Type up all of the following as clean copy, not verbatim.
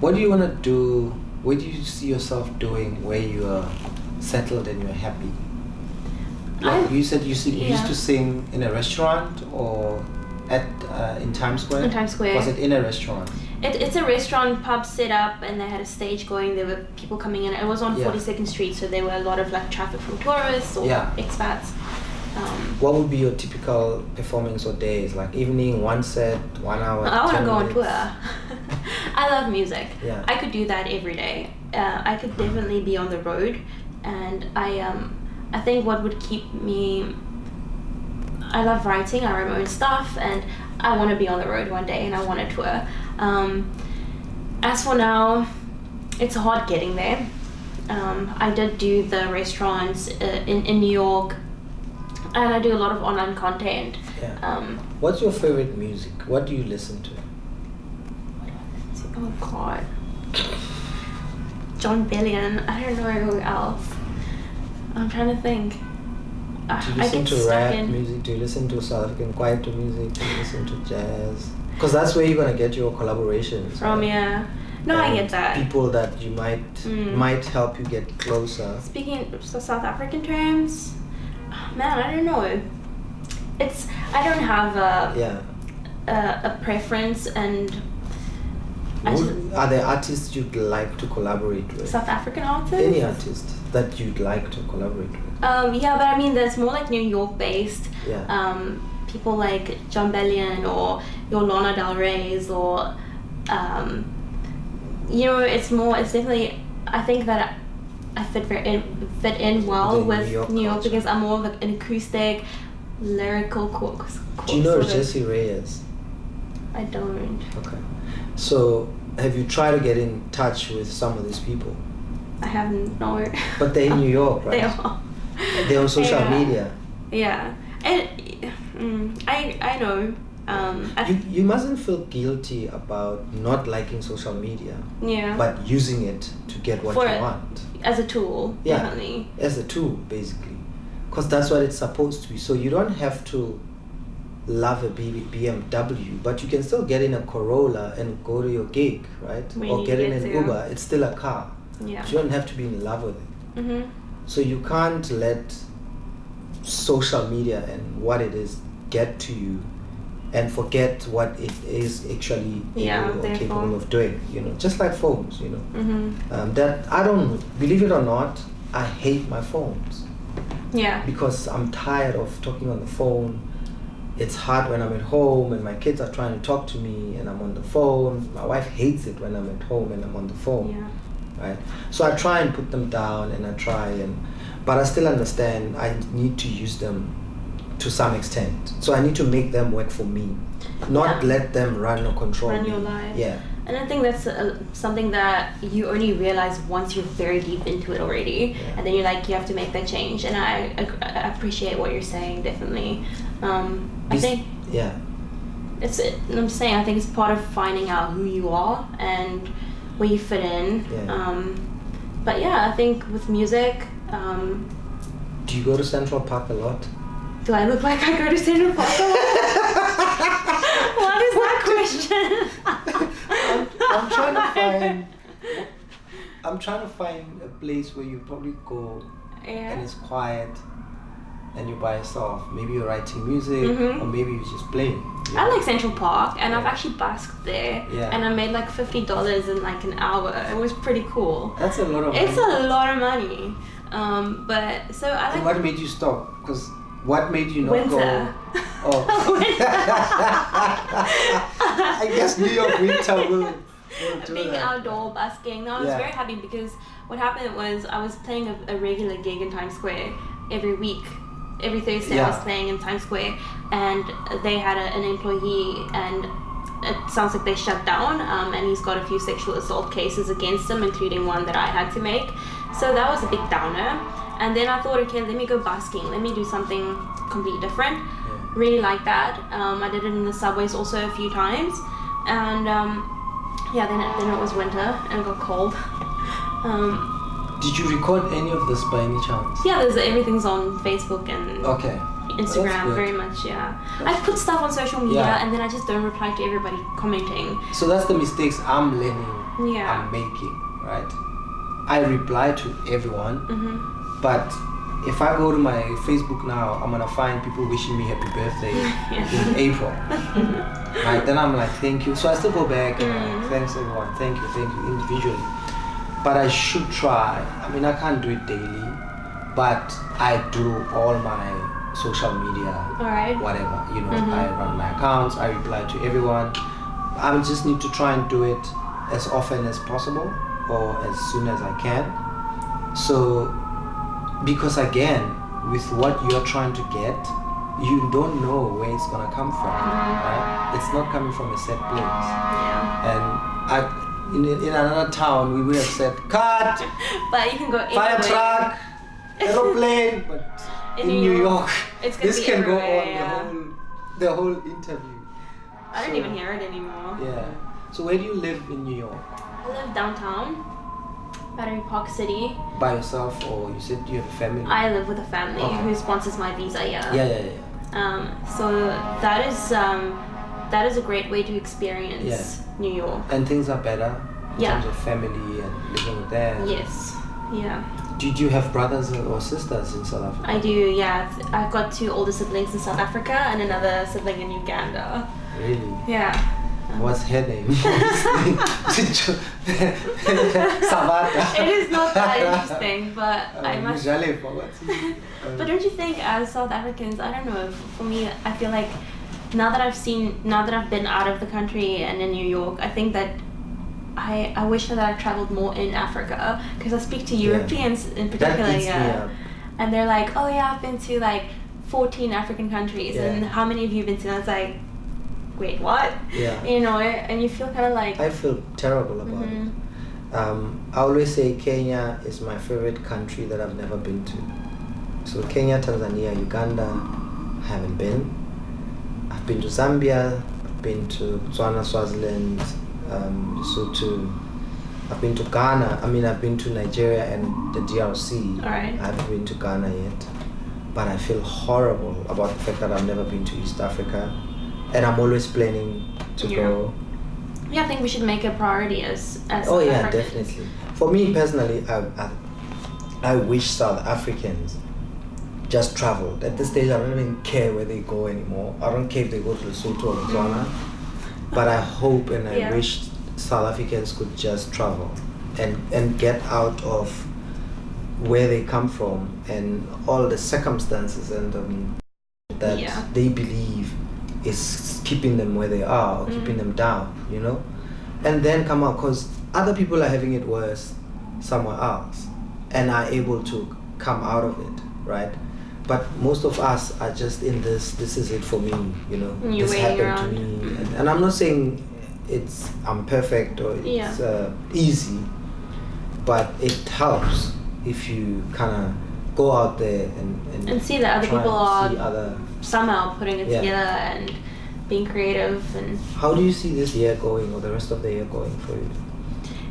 What do you want to do? What do you see yourself doing where you are settled and you're happy? Like you said you used to sing in a restaurant or in Times Square? In Times Square. Was it in a restaurant? It's a restaurant pub set up, and they had a stage going. There were people coming in. It was on 42nd Street, so there were a lot of like traffic from tourists or expats. What would be your typical performance or days? Like evening, one set, 1 hour? I want to go on tour. I love music. Yeah. I could do that every day. I could definitely be on the road, and I think what would keep me. I love writing. I write my own stuff, and I want to be on the road one day, and I want to tour. As for now, it's hard getting there. I did do the restaurants in New York. And I do a lot of online content. Yeah. What's your favorite music? What do you listen to? Oh God. John Bellion. I don't know who else. I'm trying to think. Do you listen to rap music? Do you listen to South African quieter music? Do you listen to jazz? Because that's where you're gonna get your collaborations. From right? No, I get that. People that you might help you get closer. Speaking of South African terms. Man, I don't know. I don't have a preference, and are there artists you'd like to collaborate with? South African artists? Any artist that you'd like to collaborate with? Yeah, but I mean, there's more like New York based. Yeah. People like John Bellion or your Lana Del Rey's or it's definitely. I think that I fit in well with New York because I'm more of an acoustic, lyrical. Do you know Jesse Reyes? I don't. Okay. So, have you tried to get in touch with some of these people? I haven't, no. But they're in New York, right? They are. They're on social media. Yeah. And I know. You mustn't feel guilty about not liking social media. Yeah. But using it to get what you want. As a tool, definitely. As a tool, basically. Because that's what it's supposed to be. So you don't have to love a BMW, but you can still get in a Corolla and go to your gig, right? Or get in an Uber. It's still a car. Yeah. You don't have to be in love with it. Mm-hmm. So you can't let social media and what it is get to you and forget what it is actually capable of doing, just like phones, Mm-hmm. That I don't, believe it or not, I hate my phones. Yeah. Because I'm tired of talking on the phone. It's hard when I'm at home and my kids are trying to talk to me and I'm on the phone. My wife hates it when I'm at home and I'm on the phone. Yeah. Right? So I try and put them down and but I still understand I need to use them to some extent. So I need to make them work for me, not let them run or control me. Your life. Yeah. And I think that's something that you only realize once you're very deep into it already, and then you have to make that change. And I appreciate what you're saying, definitely. I think I'm saying I think it's part of finding out who you are and where you fit in. Yeah. But yeah, I think with music. Do you go to Central Park a lot? Do I look like I go to Central Park? What is that question? I'm trying to find a place where you probably go and it's quiet and you're by yourself. Maybe you're writing music or maybe you're just playing. I like Central Park and I've actually busked there and I made like $50 in like an hour. It was pretty cool. That's a lot of money. It's a lot of money. But so I like. And what made you stop? Because what made you not winter. go? Oh. I guess New York winter will do being that. outdoor busking. No, I was very happy because what happened was I was playing a regular gig in Times Square every week. Every Thursday I was playing in Times Square, and they had an employee, and it sounds like they shut down, and he's got a few sexual assault cases against him, including one that I had to make. So that was a big downer. And then I thought, okay, let me go busking. Let me do something completely different. Really like that. I did it in the subways also a few times. And yeah, then it was winter and it got cold. Did you record any of this by any chance? Yeah, everything's on Facebook and Okay. Instagram, very much, yeah. I put stuff on social media and then I just don't reply to everybody commenting. So that's the mistakes I'm learning, Yeah. I'm making, right? I reply to everyone, but if I go to my Facebook now, I'm gonna find people wishing me happy birthday in April. Right? Then I'm like, thank you. So I still go back and like, thanks everyone, thank you, individually. But I should try. I mean, I can't do it daily, but I do all my social media, whatever. You know, I run my accounts, I reply to everyone. I just need to try and do it as often as possible or as soon as I can. So, because again, with what you're trying to get, you don't know where it's gonna come from, right? It's not coming from a set place. And in another town, we would have said, cut! But you can go fire truck, aeroplane, but in New York, this can go on the whole interview. I don't even hear it anymore. Yeah. So where do you live in New York? I live downtown, Battery Park City. By yourself, or you said you have a family? I live with a family who sponsors my visa, Yeah. So that is a great way to experience New York. And things are better in terms of family and living with them. Yes. Yeah. Did you have brothers or sisters in South Africa? I do, yeah. I've got 2 older siblings in South Africa and another sibling in Uganda. Really? Yeah. What's her name? Savata. It is not that interesting, but I must. But don't you think, as South Africans, I don't know, for me, I feel like now that I've been out of the country and in New York, I think that I wish that I traveled more in Africa, because I speak to Europeans in particular, and they're like, oh yeah, I've been to like 14 African countries, and how many have you been to? And I was like, wait, what? Yeah. You know, and you feel kind of like... I feel terrible about it. I always say Kenya is my favorite country that I've never been to. So Kenya, Tanzania, Uganda, I haven't been. I've been to Zambia, I've been to Botswana, Swaziland, Lesotho. I've been to Ghana. I mean, I've been to Nigeria and the DRC. Alright. I haven't been to Ghana yet. But I feel horrible about the fact that I've never been to East Africa. And I'm always planning to go. Yeah, I think we should make a priority as Oh yeah, definitely. For me personally, I wish South Africans just traveled. At this stage, I don't even care where they go anymore. I don't care if they go to Lesotho or Botswana. But I hope and I wish South Africans could just travel and get out of where they come from and all the circumstances and that they believe is keeping them where they are or keeping them down, you know? And then come out, because other people are having it worse somewhere else and are able to come out of it, right? But most of us are just in this is it for me, you know? This happened to me. And I'm not saying I'm perfect or it's easy, but it helps if you kind of go out there and see that other people are somehow putting it together and being creative. And how do you see this year going, or the rest of the year going for you?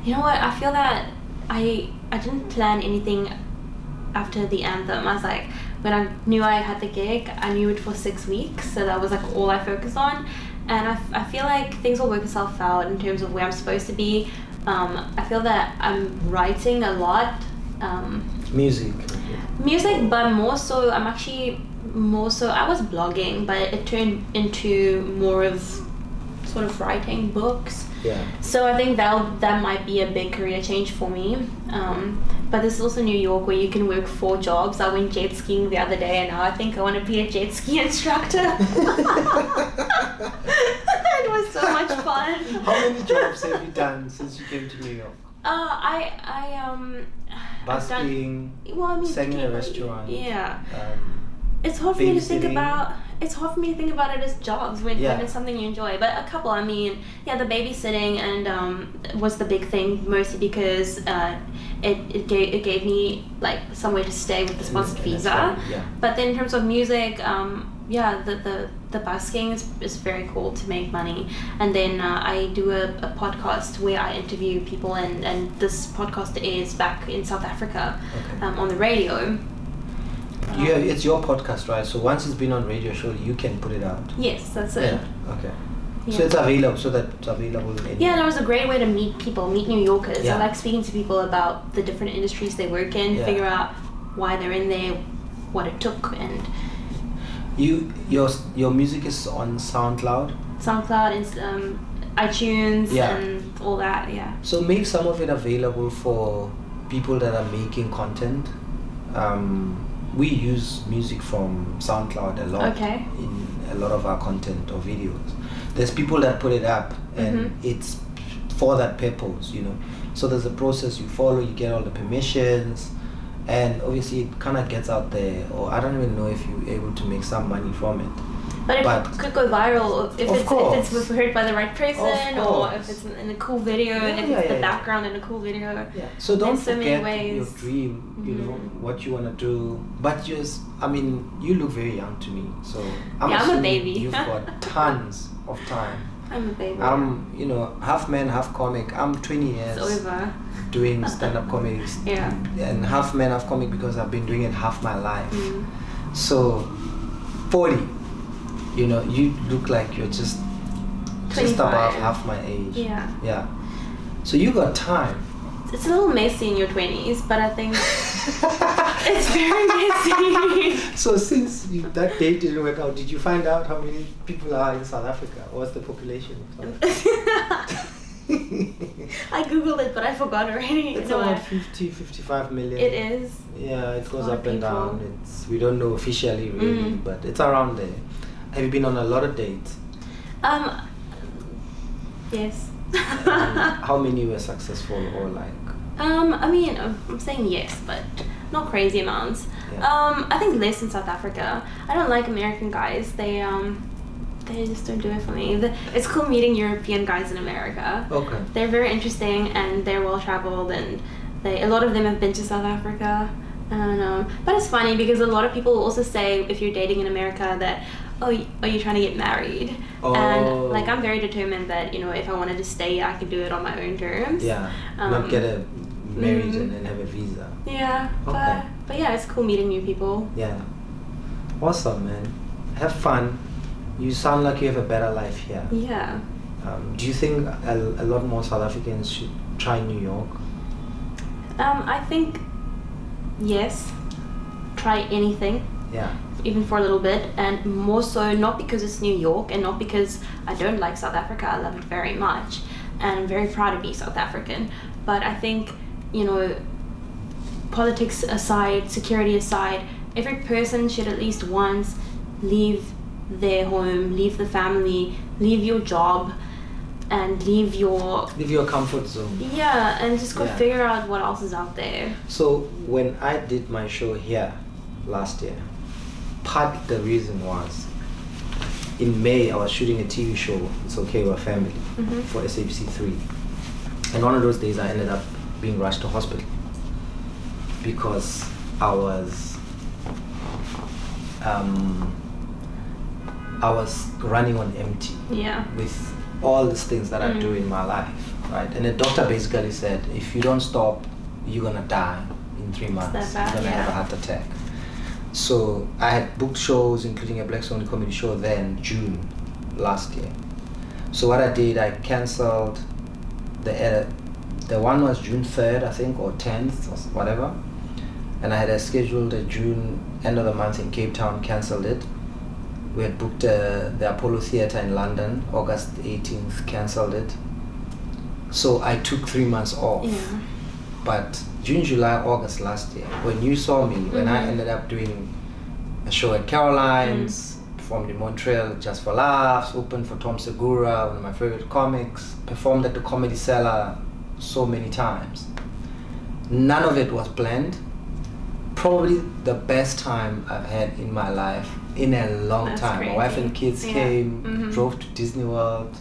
You know what, I feel that I didn't plan anything after the Anthem. I was like, when I knew I had the gig, I knew it for 6 weeks, so that was like all I focused on. And I feel like things will work itself out in terms of where I'm supposed to be. I feel that I'm writing a lot. Music, but more so, I was blogging, but it turned into more of sort of writing books. Yeah. So I think that might be a big career change for me. But this is also New York, where you can work 4 jobs. I went jet skiing the other day, and now I think I want to be a jet ski instructor. It was so much fun. How many jobs have you done since you came to New York? Busking, sang in a restaurant. Yeah. It's hard for me to think about. It's hard for me to think about it as jobs when it's something you enjoy. But a couple, I mean, the babysitting and was the big thing, mostly because it gave me like somewhere to stay with the sponsored visa. But then in terms of music, the busking is very cool to make money. And then I do a podcast where I interview people, and this podcast airs back in South Africa, on the radio. Yeah, it's your podcast, right? So once it's been on radio, surely you can put it out. Yes, that's it. Yeah. Okay. Yeah. So it's available. So that it's available. Yeah, and it was a great way to meet people, meet New Yorkers. Yeah. I like speaking to people about the different industries they work in, figure out why they're in there, what it took, and. Your music is on SoundCloud. SoundCloud and iTunes and all that. Yeah. So make some of it available for people that are making content. We use music from SoundCloud a lot in a lot of our content or videos. There's people that put it up and it's for that purpose, you know. So there's a process you follow, you get all the permissions, and obviously it kind of gets out there, or I don't even know if you're able to make some money from it. But it could go viral if it's heard by the right person, or if it's in a cool video, and if it's the background in a cool video. Yeah. So don't forget ways. your dream, you know, what you want to do. But you look very young to me, so I'm a baby. You've got tons of time. I'm a baby. I'm, half man, half comic. I'm 20 years doing stand-up comedy. And half man, half comic because I've been doing it half my life. So, 40. You know, you look like you're just above half my age. Yeah. So you got time. It's a little messy in your 20s, but I think it's very messy. So since that date didn't work out, did you find out how many people are in South Africa? What's the population of South Africa? I googled it, but I forgot already. It's about 55 million. It is. Yeah, it goes up and down. We don't know officially really, but it's around there. Have you been on a lot of dates? Yes. How many were successful or like? I mean, I'm saying yes, but not crazy amounts. I think less in South Africa. I don't like American guys. They just don't do it for me. It's cool meeting European guys in America. Okay. They're very interesting and they're well traveled, and a lot of them have been to South Africa. But it's funny because a lot of people also say if you're dating in America that, oh, are you trying to get married? And like I'm very determined that, you know, if I wanted to stay, I could do it on my own terms. Yeah. Not get married and then have a visa. Yeah. Okay. But yeah, it's cool meeting new people. Yeah. Awesome, man. Have fun. You sound like you have a better life here. Yeah. Do you think a lot more South Africans should try New York? I think yes. Try anything. Yeah. Even for a little bit, and more so not because it's New York and not because I don't like South Africa. I love it very much and I'm very proud to be South African, but I think, you know, politics aside, security aside, every person should at least once leave their home, leave the family, leave your job, and leave your comfort zone. Yeah, and just go figure out what else is out there. So when I did my show here last year, part of the reason was in May I was shooting a TV show, It's Okay We're Family, for SABC 3, and one of those days I ended up being rushed to hospital because I was running on empty with all these things that I do in my life, right? And the doctor basically said, if you don't stop, you're gonna die in 3 months. You're gonna have a heart attack. So I had booked shows, including a Black Only comedy show then, June last year. So what I did, I cancelled the one was June 3rd, I think, or 10th, or whatever. And I had scheduled a June, end of the month in Cape Town, cancelled it. We had booked the Apollo Theatre in London, August 18th, cancelled it. So I took 3 months off. Yeah. But June, July, August last year, when you saw me, when I ended up doing a show at Caroline's, performed in Montreal just for laughs, opened for Tom Segura, one of my favorite comics, performed at the Comedy Cellar so many times. None of it was planned. Probably the best time I've had in my life in a long time. Crazy. My wife and kids came, drove to Disney World,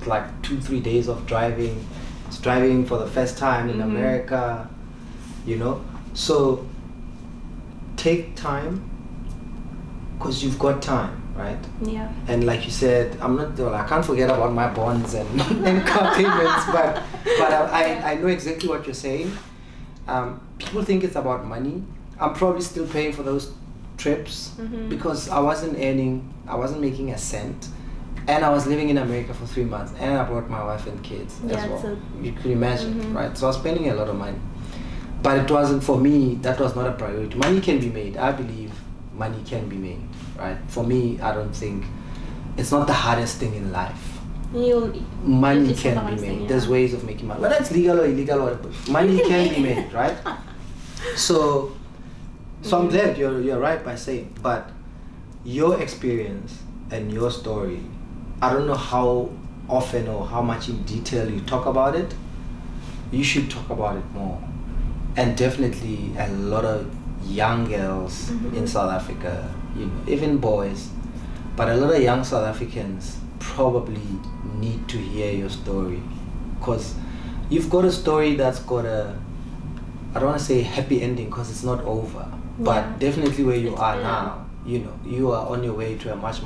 like 2-3 days of driving. It's driving for the first time in America, you know. So take time, because you've got time. right? Yeah. And like you said, I can't forget about my bonds and, and car payments, but I know exactly what you're saying. People think it's about money. I'm probably still paying for those trips because I wasn't making a cent, and I was living in America for 3 months, and I brought my wife and kids as well. So you could imagine, right? So I was spending a lot of money, but it wasn't, for me, that was not a priority. Money can be made. I believe money can be made, right? For me, I don't think it's not the hardest thing in life. Money can be made. There's ways of making money, whether it's legal or illegal, money can be made, right? So I'm glad you're right by saying, but your experience and your story, I don't know how often or how much in detail you talk about it. You should talk about it more. And definitely a lot of young girls in South Africa, even boys, but a lot of young South Africans probably need to hear your story, because you've got a story that's got I don't want to say happy ending because it's not over, but definitely where you are now, you are on your way to a much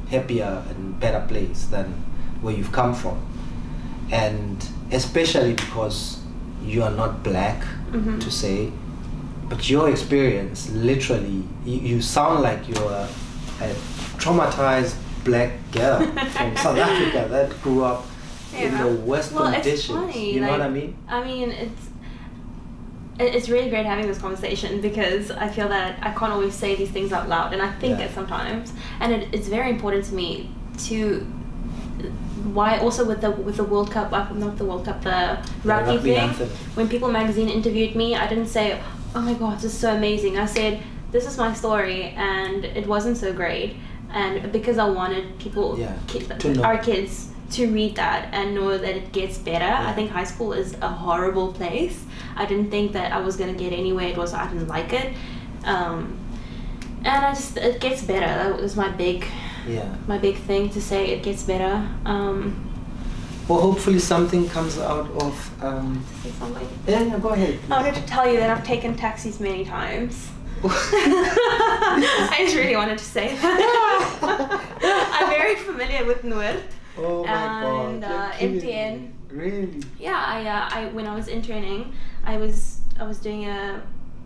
happier and better place than where you've come from. And especially because you are not black to say, but your experience, literally, you sound like you're a traumatized black girl from South Africa that grew up in the worst conditions. It's funny. You know what I mean? I mean, it's really great having this conversation, because I feel that I can't always say these things out loud, and I think it sometimes, and it's very important to me to. Why also with the World Cup, not the World Cup, the rugby thing. Anthem. When People magazine interviewed me, I didn't say, "Oh my God, this is so amazing." I said, "This is my story, and it wasn't so great." And because I wanted people, our kids, to read that and know that it gets better. I think high school is a horrible place. I didn't think that I was gonna get anywhere. I didn't like it, and it gets better. That was my big thing to say. It gets better. Well, hopefully something comes out of. To say something. Yeah, go ahead. I wanted to tell you that I've taken taxis many times. I just really wanted to say that. I'm very familiar with Noor. Oh my and God. MTN. Really? Yeah, I when I was interning, I was doing a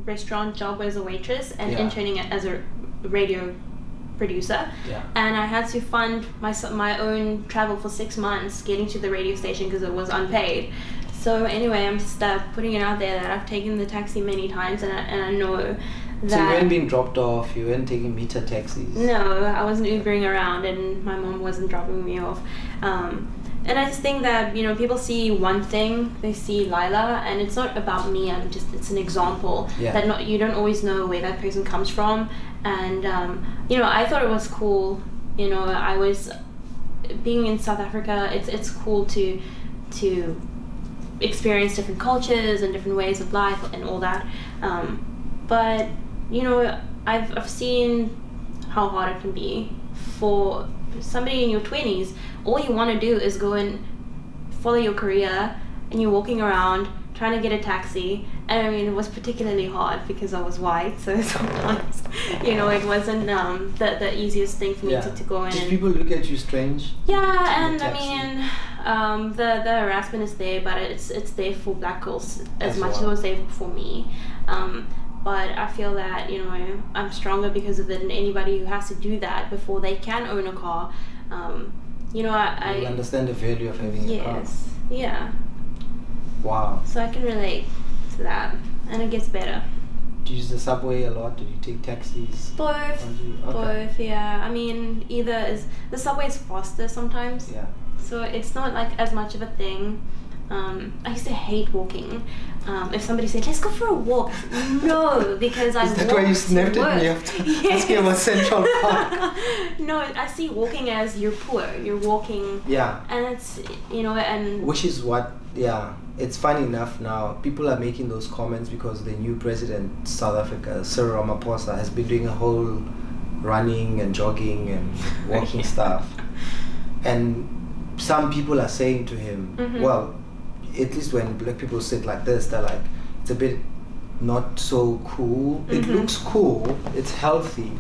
restaurant job as a waitress and interning as a radio producer. Yeah. And I had to fund my own travel for 6 months getting to the radio station because it was unpaid. So anyway, I'm just putting it out there that I've taken the taxi many times, and I know that. So you weren't being dropped off, you weren't taking meter taxis? No, I wasn't Ubering around, and my mom wasn't dropping me off. And I just think that, people see one thing, they see Lyla, and it's not about me, it's an example that you don't always know where that person comes from. And, I thought it was cool, I was, being in South Africa, it's cool to experience different cultures and different ways of life and all that. But, I've seen how hard it can be for somebody in your 20s. All you want to do is go and follow your career, and you're walking around trying to get a taxi. And I mean, it was particularly hard because I was white, so sometimes, it wasn't the easiest thing for me to go in. Did people look at you strange? Yeah, and I mean, the harassment is there, but it's there for black girls as much as it was there for me. But I feel that, I'm stronger because of it, and anybody who has to do that before they can own a car, I understand the value of having a car. Yes, yeah. Wow. So I can relate to that, and it gets better. Do you use the subway a lot? Do you take taxis? Both. Both, yeah. I mean, the subway is faster sometimes. Yeah. So it's not like as much of a thing. I used to hate walking. If somebody said, "Let's go for a walk," no, because I walked. Is that why you snapped at me after asking about Central Park? No, I see walking as you're poor. You're walking. Yeah. And it's, and. Which is what, it's funny enough now, people are making those comments because the new president, South Africa, Cyril Ramaphosa, has been doing a whole running and jogging and walking stuff. And some people are saying to him, well, at least when black people sit like this, they're like, it's a bit not so cool. It looks cool, it's healthy,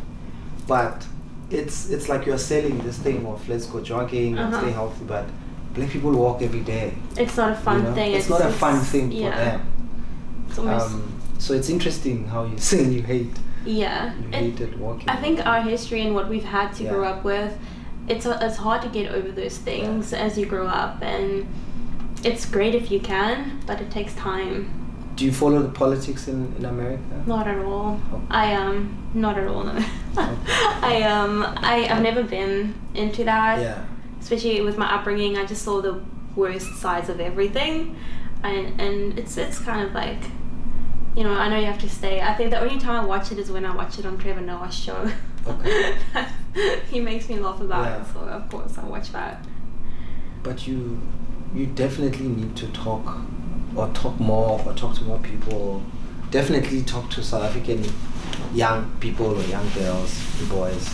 but it's like you're selling this thing of let's go jogging and stay healthy, but black people walk every day. It's not a fun thing. It's not a fun thing for them. It's almost, so it's interesting how you say you hate. Yeah. You hated walking. I think our history and what we've had to grow up with, it's hard to get over those things as you grow up, and it's great if you can, but it takes time. Do you follow the politics in America? Not at all. Oh. Not at all. No. Okay. I've never been into that. Yeah. Especially with my upbringing, I just saw the worst sides of everything, and it's kind of like, I know you have to stay. I think the only time I watch it is when I watch it on Trevor Noah's show. Okay. He makes me laugh about it, so of course I watch that. But you definitely need to talk to more people. Definitely talk to South African young people or young girls and boys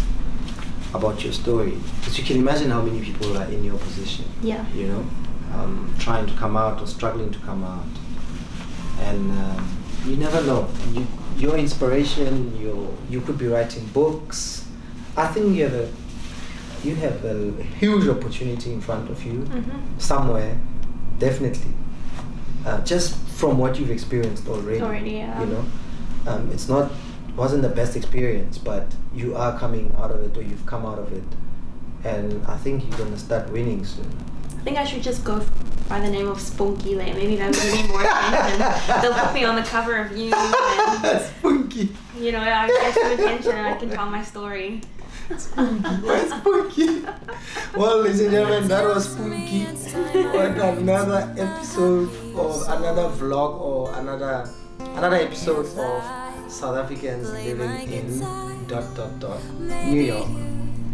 about your story, because you can imagine how many people are in your position. Yeah. Trying to come out or struggling to come out, and you never know. Your inspiration. You could be writing books. I think you have a huge opportunity in front of you somewhere, definitely. Just from what you've experienced already. Yeah. Wasn't the best experience, but you are coming out of it, or you've come out of it, and I think you're gonna start winning soon. I think I should just go by the name of Spunky Lay. Maybe that would give me more attention. They'll put me on the cover of You, and Spunky. I get some attention and I can tell my story. Spunky. Where's Spunky? Well, ladies and gentlemen, that was Spunky. Another episode of another vlog or another episode of South Africans living in ... New York.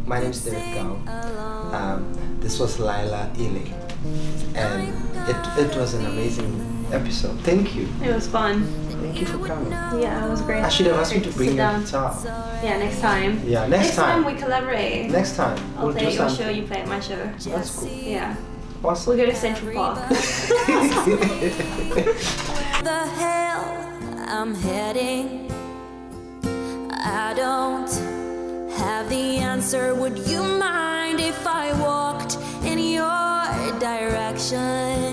My name is David Gao. This was Lyla Ile, and it was an amazing episode. Thank you. It was fun. Thank you for coming. Yeah, it was great. I should have asked you to bring your guitar. Yeah, next time. Yeah, next time we collaborate. Next time. I'll play your show, you play my show. That's cool. Yeah. Awesome. We'll go to Central Park. The hell I'm heading, I don't have the answer. Would you mind if I walked in your direction?